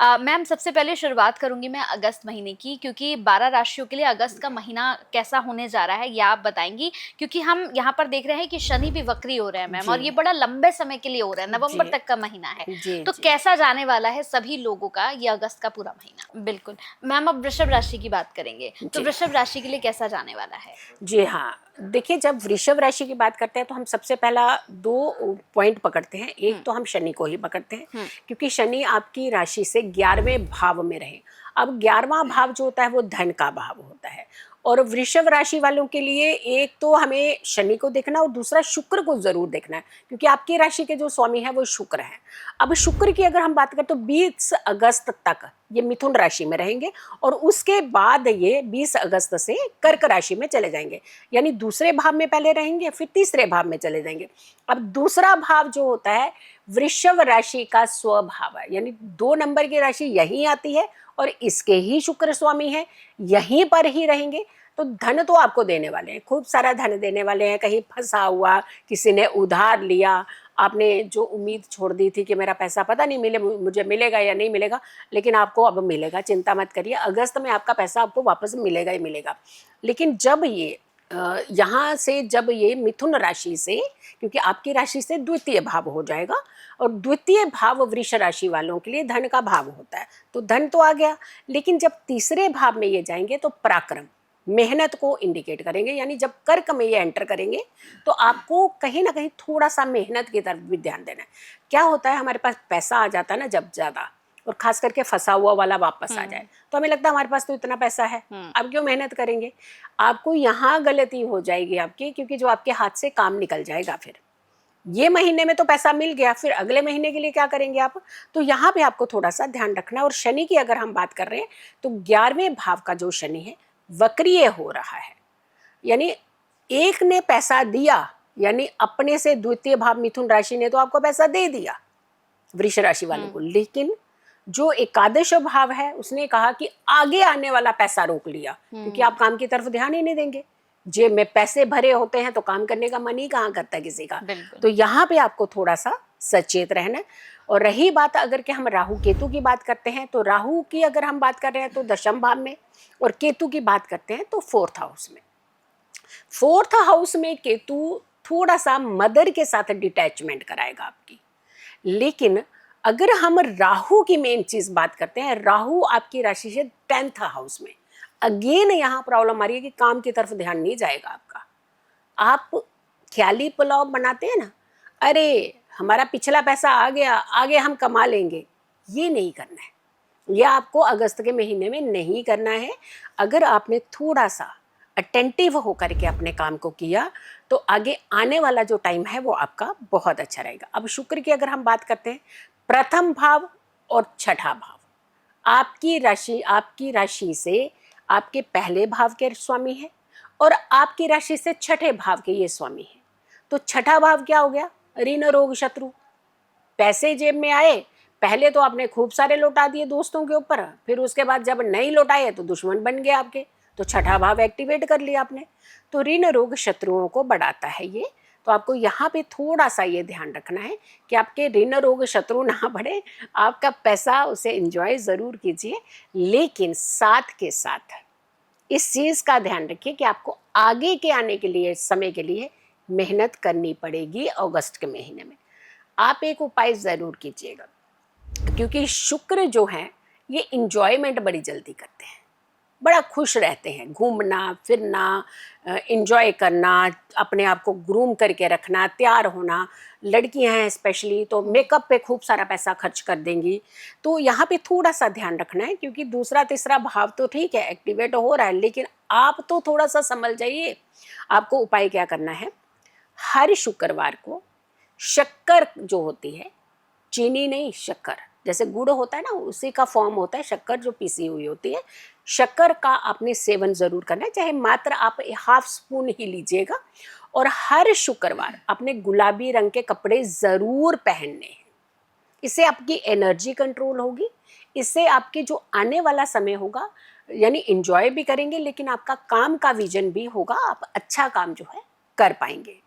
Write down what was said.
Ma'am सबसे पहले शुरुआत करूंगी मैं अगस्त महीने की, क्योंकि 12 राशियों के लिए अगस्त का महीना कैसा होने जा रहा है ये आप बताएंगी। क्योंकि हम यहाँ पर देख रहे हैं कि शनि भी वक्री हो रहे हैं मैम, जी और ये बड़ा लंबे समय के लिए हो रहा है, जी नवंबर तक का महीना है। जी तो जी कैसा जाने वाला है सभी लोगों का ये अगस्त का पूरा महीना? बिल्कुल मैम, अब वृषभ राशि की बात करेंगे, तो जी वृषभ राशि के लिए कैसा जाने वाला है? जी हाँ। देखिए, जब वृषभ राशि की बात करते हैं तो हम सबसे पहला दो पॉइंट पकड़ते हैं। एक तो हम शनि को ही पकड़ते हैं, हम्म। क्योंकि शनि आपकी राशि से 11वें भाव में रहे। अब 11वां भाव जो होता है वो धन का भाव होता है। और वृषभ राशि वालों के लिए एक तो हमें शनि को देखना और दूसरा शुक्र को जरूर देखना है, क्योंकि आपकी राशि के जो स्वामी है वो शुक्र है। अब शुक्र की अगर हम बात करें तो 20 अगस्त तक ये मिथुन राशि में रहेंगे, और उसके बाद ये 20 अगस्त से कर्क राशि में चले जाएंगे। यानी दूसरे भाव में पहले रहेंगे, फिर तीसरे भाव में चले जाएंगे। अब दूसरा भाव जो होता है वृषभ राशि का स्वभाव है, यानी 2 नंबर की राशि यहीं आती है और इसके ही शुक्र स्वामी है, यहीं पर ही रहेंगे। तो धन तो आपको देने वाले हैं, खूब सारा धन देने वाले हैं। कहीं फंसा हुआ, किसी ने उधार लिया, आपने जो उम्मीद छोड़ दी थी कि मेरा पैसा पता नहीं मुझे मिलेगा या नहीं मिलेगा, लेकिन आपको अब मिलेगा, चिंता मत करिए। अगस्त में आपका पैसा आपको वापस मिलेगा ही मिलेगा। लेकिन जब ये यहाँ से जब ये मिथुन राशि से, क्योंकि आपकी राशि से द्वितीय भाव हो जाएगा, और द्वितीय भाव वृष राशि वालों के लिए धन का भाव होता है, तो धन तो आ गया। लेकिन जब तीसरे भाव में ये जाएंगे तो पराक्रम, मेहनत को इंडिकेट करेंगे। यानी जब कर्क में ये एंटर करेंगे तो आपको कहीं ना कहीं थोड़ा सा मेहनत की तरफ भी ध्यान देना है। क्या होता है, हमारे पास पैसा आ जाता है ना जब ज्यादा, और खास करके फंसा हुआ वाला वापस आ जाए, तो हमें लगता है हमारे पास तो इतना पैसा है, अब क्यों मेहनत करेंगे। आपको यहाँ गलती हो जाएगी आपकी, क्योंकि जो आपके हाथ से काम निकल जाएगा। फिर ये महीने में तो पैसा मिल गया, फिर अगले महीने के लिए क्या करेंगे आप। तो यहाँ पे आपको थोड़ा सा ध्यान रखना है। और शनि की अगर हम बात कर रहे हैं तो 11वें भाव का जो शनि है वक्रीय हो रहा है। यानी एक ने पैसा दिया, यानी अपने से द्वितीय भाव मिथुन राशि ने तो आपको पैसा दे दिया वृष राशि वालों को, लेकिन जो एकादश भाव है उसने कहा कि आगे आने वाला पैसा रोक लिया, क्योंकि आप काम की तरफ ध्यान ही नहीं देंगे। जेब में पैसे भरे होते हैं तो काम करने का मन ही कहाँ करता है किसी का। तो यहाँ पे आपको थोड़ा सा सचेत रहना है। और रही बात अगर कि हम राहु केतु की बात करते हैं, तो राहु की अगर हम बात कर रहे हैं तो 10वें भाव में, और केतु की बात करते हैं तो 4th हाउस में। 4th हाउस में केतु थोड़ा सा मदर के साथ डिटैचमेंट कराएगा आपकी। लेकिन अगर हम राहु की मेन चीज बात करते हैं, राहु आपकी राशि से 10th हाउस में, अगेन यहाँ प्रॉब्लम आ रही है कि काम की तरफ ध्यान नहीं जाएगा आपका। आप ख्याली पुलाव बनाते हैं ना, अरे हमारा पिछला पैसा आ गया, आगे हम कमा लेंगे, ये नहीं करना है। यह आपको अगस्त के महीने में नहीं करना है। अगर आपने थोड़ा सा अटेंटिव होकर के अपने काम को किया तो आगे आने वाला जो टाइम है वो आपका बहुत अच्छा रहेगा। अब शुक्र की अगर हम बात करते हैं, प्रथम भाव और छठा भाव आपकी राशि से आपके पहले भाव के स्वामी है, और आपकी राशि से छठे भाव के ये स्वामी है। तो छठा भाव क्या हो गया, ऋण रोग शत्रु। पैसे जेब में आए, पहले तो आपने खूब सारे लौटा दिए दोस्तों के ऊपर, फिर उसके बाद जब नहीं लौटाए तो दुश्मन बन गए आपके, तो छठा भाव एक्टिवेट कर लिया आपने। तो ऋण रोग शत्रुओं को बढ़ाता है ये। तो आपको यहाँ पे थोड़ा सा ये ध्यान रखना है कि आपके ऋण रोग शत्रु ना बढ़े। आपका पैसा उसे एंजॉय जरूर कीजिए, लेकिन साथ के साथ इस चीज का ध्यान रखिए कि आपको आगे के आने के लिए, समय के लिए मेहनत करनी पड़ेगी अगस्त के महीने में। आप एक उपाय जरूर कीजिएगा, क्योंकि शुक्र जो है ये इंजॉयमेंट बड़ी जल्दी करते हैं, बड़ा खुश रहते हैं, घूमना फिरना, इंजॉय करना, अपने आप को ग्रूम करके रखना, तैयार होना। लड़कियां हैं स्पेशली तो मेकअप पे खूब सारा पैसा खर्च कर देंगी। तो यहाँ पे थोड़ा सा ध्यान रखना है, क्योंकि दूसरा तीसरा भाव तो ठीक है एक्टिवेट हो रहा है, लेकिन आप तो थोड़ा सा संभल जाइए। आपको उपाय क्या करना है, हर शुक्रवार को शक्कर जो होती है, चीनी नहीं शक्कर, जैसे गुड़ होता है ना उसी का फॉर्म होता है शक्कर, जो पीसी हुई होती है, शक्कर का आपने सेवन जरूर करना है। चाहे मात्र आप हाफ स्पून ही लीजिएगा। और हर शुक्रवार अपने गुलाबी रंग के कपड़े जरूर पहनने हैं। इससे आपकी एनर्जी कंट्रोल होगी, इससे आपके जो आने वाला समय होगा, यानी एंजॉय भी करेंगे, लेकिन आपका काम का विजन भी होगा, आप अच्छा काम जो है कर पाएंगे।